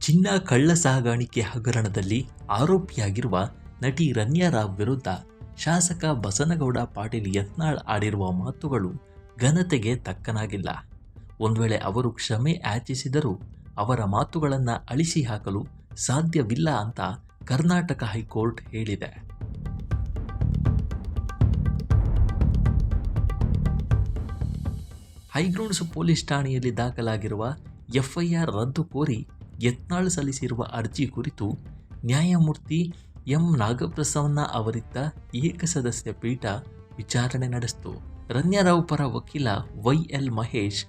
ಚಿನ್ನ ಕಳ್ಳ ಸಾಗಾಣಿಕೆ ಹಗರಣದಲ್ಲಿ ಆರೋಪಿಯಾಗಿರುವ ನಟಿ ರನ್ಯಾ ರಾವ್ ವಿರುದ್ಧ ಶಾಸಕ ಬಸನಗೌಡ ಪಾಟೀಲ್ ಯತ್ನಾಳ್ ಆಡಿರುವ ಮಾತುಗಳು ಘನತೆಗೆ ತಕ್ಕನಾಗಿಲ್ಲ. ಒಂದು ವೇಳೆ ಅವರು ಕ್ಷಮೆ ಯಾಚಿಸಿದರೂ ಅವರ ಮಾತುಗಳನ್ನು ಅಳಿಸಿ ಹಾಕಲು ಸಾಧ್ಯವಿಲ್ಲ ಅಂತ ಕರ್ನಾಟಕ ಹೈಕೋರ್ಟ್ ಹೇಳಿದೆ. ಹೈಗ್ರೌಂಡ್ಸ್ ಪೊಲೀಸ್ ಠಾಣೆಯಲ್ಲಿ ದಾಖಲಾಗಿರುವ ಎಫ್ಐಆರ್ ರದ್ದು ಕೋರಿ ಯತ್ನಾಳ್ ಸಲ್ಲಿಸಿರುವ ಅರ್ಜಿ ಕುರಿತು ನ್ಯಾಯಮೂರ್ತಿ ಎಂ ನಾಗಪ್ರಸನ್ನ ಅವರಿದ್ದ ಏಕಸದಸ್ಯ ಪೀಠ ವಿಚಾರಣೆ ನಡೆಸಿತು. ರನ್ಯಾ ರಾವ್ ಪರ ವಕೀಲ ವೈ.ಎಲ್. ಮಹೇಶ್,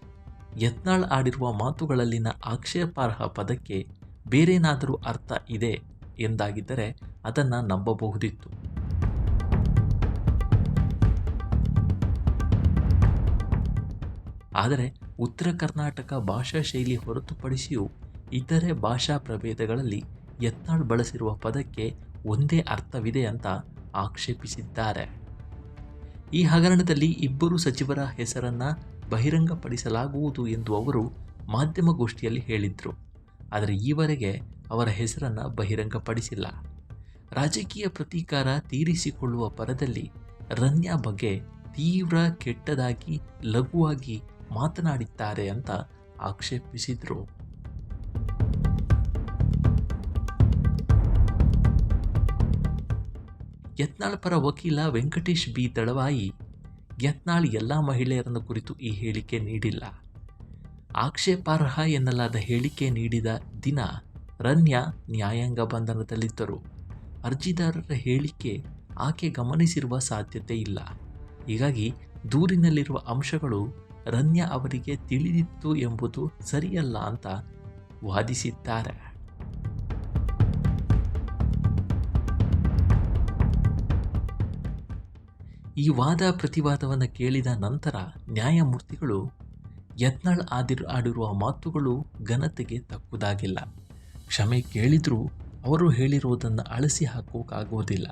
ಯತ್ನಾಳ್ ಆಡಿರುವ ಮಾತುಗಳಲ್ಲಿನ ಆಕ್ಷೇಪಾರ್ಹ ಪದಕ್ಕೆ ಬೇರೇನಾದರೂ ಅರ್ಥ ಇದೆ ಎಂದಾಗಿದ್ದರೆ ಅದನ್ನು ನಂಬಬಹುದಿತ್ತು. ಆದರೆ ಉತ್ತರ ಕರ್ನಾಟಕ ಭಾಷಾ ಶೈಲಿ ಹೊರತುಪಡಿಸಿಯೂ ಇತರೆ ಭಾಷಾ ಪ್ರಭೇದಗಳಲ್ಲಿ ಯತ್ನಾಳ್ ಬಳಸಿರುವ ಪದಕ್ಕೆ ಒಂದೇ ಅರ್ಥವಿದೆ ಅಂತ ಆಕ್ಷೇಪಿಸಿದ್ದಾರೆ. ಈ ಹಗರಣದಲ್ಲಿ ಇಬ್ಬರು ಸಚಿವರ ಹೆಸರನ್ನು ಬಹಿರಂಗಪಡಿಸಲಾಗುವುದು ಎಂದು ಅವರು ಮಾಧ್ಯಮಗೋಷ್ಠಿಯಲ್ಲಿ ಹೇಳಿದರು. ಆದರೆ ಈವರೆಗೆ ಅವರ ಹೆಸರನ್ನು ಬಹಿರಂಗಪಡಿಸಿಲ್ಲ. ರಾಜಕೀಯ ಪ್ರತೀಕಾರ ತೀರಿಸಿಕೊಳ್ಳುವ ಪರದಲ್ಲಿ ರನ್ಯಾ ಬಗ್ಗೆ ತೀವ್ರ ಕೆಟ್ಟದಾಗಿ ಲಘುವಾಗಿ ಮಾತನಾಡಿದ್ದಾರೆ ಅಂತ ಆಕ್ಷೇಪಿಸಿದರು. ಯತ್ನಾಳ್ ಪರ ವಕೀಲ ವೆಂಕಟೇಶ್ ಬಿ. ದಳವಾಯಿ, ಯತ್ನಾಳ್ ಎಲ್ಲ ಮಹಿಳೆಯರನ್ನು ಕುರಿತು ಈ ಹೇಳಿಕೆ ನೀಡಿಲ್ಲ. ಆಕ್ಷೇಪಾರ್ಹ ಎನ್ನಲಾದ ಹೇಳಿಕೆ ನೀಡಿದ ದಿನ ರನ್ಯಾ ನ್ಯಾಯಾಂಗ ಬಂಧನದಲ್ಲಿದ್ದರು. ಅರ್ಜಿದಾರರ ಹೇಳಿಕೆ ಆಕೆ ಗಮನಿಸಿರುವ ಸಾಧ್ಯತೆ ಇಲ್ಲ. ಹೀಗಾಗಿ ದೂರಿನಲ್ಲಿರುವ ಅಂಶಗಳು ರನ್ಯಾ ಅವರಿಗೆ ತಿಳಿದಿತ್ತು ಎಂಬುದು ಸರಿಯಲ್ಲ ಅಂತ ವಾದಿಸಿದ್ದಾರೆ. ಈ ವಾದ ಪ್ರತಿವಾದವನ್ನು ಕೇಳಿದ ನಂತರ ನ್ಯಾಯಮೂರ್ತಿಗಳು ಯತ್ನಾಳ್ ಆಡಿರುವ ಮಾತುಗಳು ಘನತೆಗೆ ತಕ್ಕುದಾಗಿಲ್ಲ, ಕ್ಷಮೆ ಕೇಳಿದರೂ ಅವರು ಹೇಳಿರುವುದನ್ನು ಅಳಿಸಿ ಹಾಕೋಕ್ಕಾಗೋದಿಲ್ಲ.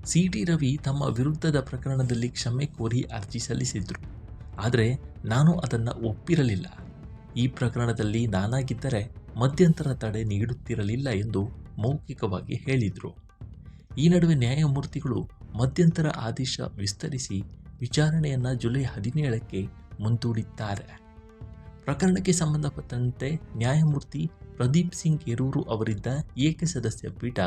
ಸಿ.ಟಿ. ರವಿ ತಮ್ಮ ವಿರುದ್ಧದ ಪ್ರಕರಣದಲ್ಲಿ ಕ್ಷಮೆ ಕೋರಿ ಅರ್ಜಿ ಸಲ್ಲಿಸಿದ್ರು. ಆದರೆ ನಾನು ಅದನ್ನು ಒಪ್ಪಿರಲಿಲ್ಲ. ಈ ಪ್ರಕರಣದಲ್ಲಿ ನಾನಾಗಿದ್ದರೆ ಮಧ್ಯಂತರ ತಡೆ ನೀಡುತ್ತಿರಲಿಲ್ಲ ಎಂದು ಮೌಖಿಕವಾಗಿ ಹೇಳಿದರು. ಈ ನಡುವೆ ನ್ಯಾಯಮೂರ್ತಿಗಳು ಮಧ್ಯಂತರ ಆದೇಶ ವಿಸ್ತರಿಸಿ ವಿಚಾರಣೆಯನ್ನು ಜುಲೈ 17ಕ್ಕೆ ಮುಂದೂಡಿದ್ದಾರೆ. ಪ್ರಕರಣಕ್ಕೆ ಸಂಬಂಧಪಟ್ಟಂತೆ ನ್ಯಾಯಮೂರ್ತಿ ಪ್ರದೀಪ್ ಸಿಂಗ್ ಯರೂರು ಅವರಿದ್ದ ಏಕಸದಸ್ಯ ಪೀಠ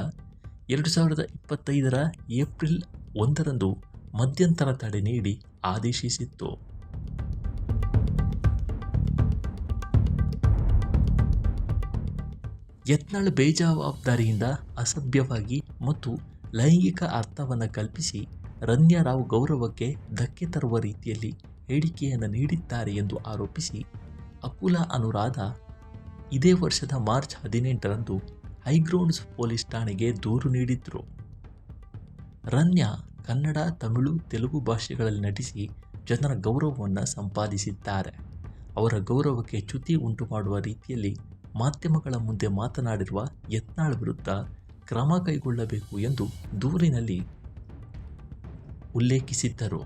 2025ರ ಏಪ್ರಿಲ್ 1ರಂದು ಮಧ್ಯಂತರ ತಡೆ ನೀಡಿ ಆದೇಶಿಸಿತ್ತು. ಯತ್ನಾಳ್ ಬೇಜವಾಬ್ದಾರಿಯಿಂದ ಅಸಭ್ಯವಾಗಿ ಮತ್ತು ಲೈಂಗಿಕ ಅರ್ಥವನ್ನು ಕಲ್ಪಿಸಿ ರನ್ಯಾ ರಾವ್ ಗೌರವಕ್ಕೆ ಧಕ್ಕೆ ತರುವ ರೀತಿಯಲ್ಲಿ ಹೇಳಿಕೆಯನ್ನು ನೀಡಿದ್ದಾರೆ ಎಂದು ಆರೋಪಿಸಿ ಅಕುಲಾ ಅನುರಾಧ ಇದೇ ವರ್ಷದ ಮಾರ್ಚ್ 18ರಂದು ಹೈಗ್ರೌಂಡ್ಸ್ ಪೊಲೀಸ್ ಠಾಣೆಗೆ ದೂರು ನೀಡಿದ್ರು. ರನ್ಯಾ ಕನ್ನಡ, ತಮಿಳು, ತೆಲುಗು ಭಾಷೆಗಳಲ್ಲಿ ನಟಿಸಿ ಜನರ ಗೌರವವನ್ನು ಸಂಪಾದಿಸಿದ್ದಾರೆ. ಅವರ ಗೌರವಕ್ಕೆ ಚ್ಯುತಿ ಉಂಟು ಮಾಡುವ ರೀತಿಯಲ್ಲಿ ಮಾಧ್ಯಮಗಳ ಮುಂದೆ ಮಾತನಾಡಿರುವ ಯತ್ನಾಳ್ ವಿರುದ್ಧ ಕ್ರಮ ಕೈಗೊಳ್ಳಬೇಕು ಎಂದು ದೂರಿನಲ್ಲಿ ಉಲ್ಲೇಖಿಸಿದ್ದರು.